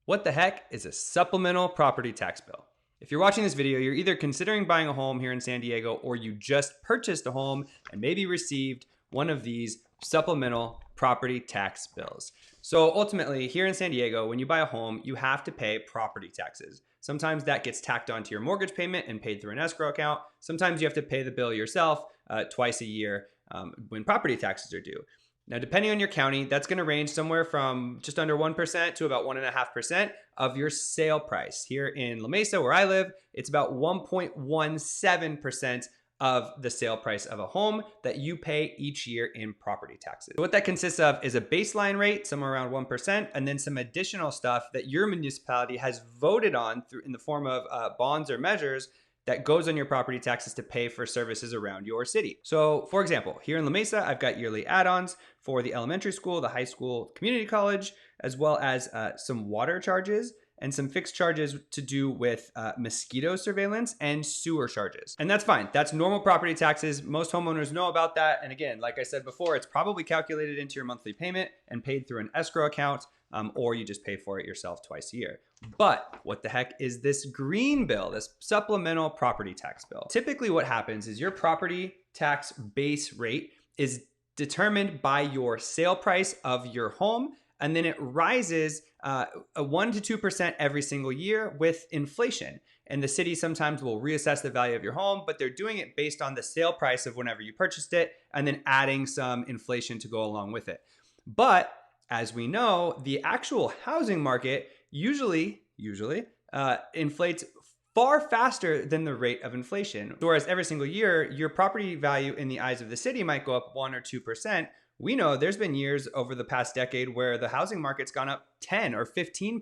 What the heck is a supplemental property tax bill? If you're watching this video, you're either considering buying a home here in San Diego or you just purchased a home and maybe received one of these supplemental property tax bills. So ultimately, here in San Diego, when you buy a home, you have to pay property taxes. Sometimes that gets tacked onto your mortgage payment and paid through an escrow account. Sometimes you have to pay the bill yourself twice a year when property taxes are due. Now, depending on your county, that's going to range somewhere from just under 1% to about 1.5% of your sale price. Here in La Mesa, where I live, it's about 1.17% of the sale price of a home that you pay each year in property taxes. So what that consists of is a baseline rate, somewhere around 1%, and then some additional stuff that your municipality has voted on through in the form of bonds or measures that goes on your property taxes to pay for services around your city. So for example, here in La Mesa, I've got yearly add-ons for the elementary school, the high school, community college, as well as some water charges and some fixed charges to do with mosquito surveillance and sewer charges. And that's fine. That's normal property taxes. Most homeowners know about that. And again, like I said before, it's probably calculated into your monthly payment and paid through an escrow account, or you just pay for it yourself twice a year. But what the heck is this green bill, this supplemental property tax bill? Typically what happens is your property tax base rate is determined by your sale price of your home, and then it rises a 1 to 2% every single year with inflation. And the city sometimes will reassess the value of your home, but they're doing it based on the sale price of whenever you purchased it, and then adding some inflation to go along with it. But as we know, the actual housing market usually inflates far faster than the rate of inflation. Whereas every single year, your property value in the eyes of the city might go up 1 or 2%. We know there's been years over the past decade where the housing market's gone up 10 or 15%.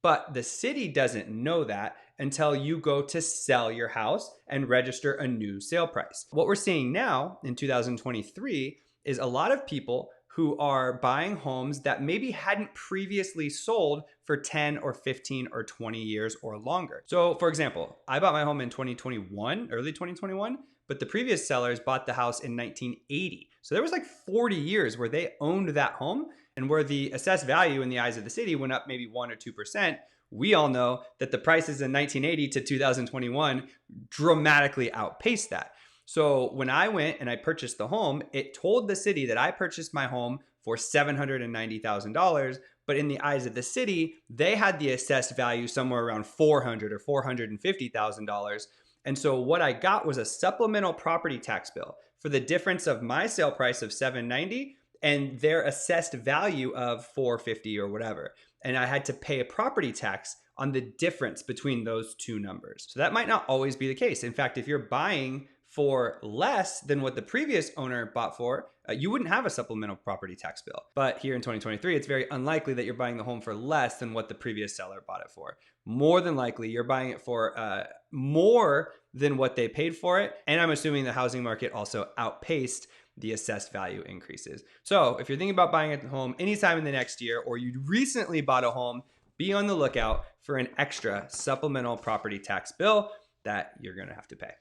But the city doesn't know that until you go to sell your house and register a new sale price. What we're seeing now in 2023 is a lot of people who are buying homes that maybe hadn't previously sold for 10 or 15 or 20 years or longer. So for example, I bought my home in 2021, early 2021, but the previous sellers bought the house in 1980. So there was like 40 years where they owned that home, and where the assessed value in the eyes of the city went up maybe 1 or 2%. We all know that the prices in 1980 to 2021 dramatically outpaced that. So when I went and I purchased the home, it told the city that I purchased my home for $790,000, but in the eyes of the city, they had the assessed value somewhere around $400,000 or $450,000. And so what I got was a supplemental property tax bill for the difference of my sale price of $790,000 and their assessed value of $450,000 or whatever. And I had to pay a property tax on the difference between those two numbers. So that might not always be the case. In fact, if you're buying for less than what the previous owner bought for, you wouldn't have a supplemental property tax bill. But here in 2023, it's very unlikely that you're buying the home for less than what the previous seller bought it for. More than likely, you're buying it for more than what they paid for it. And I'm assuming the housing market also outpaced the assessed value increases. So if you're thinking about buying a home anytime in the next year, or you recently bought a home, be on the lookout for an extra supplemental property tax bill that you're gonna have to pay.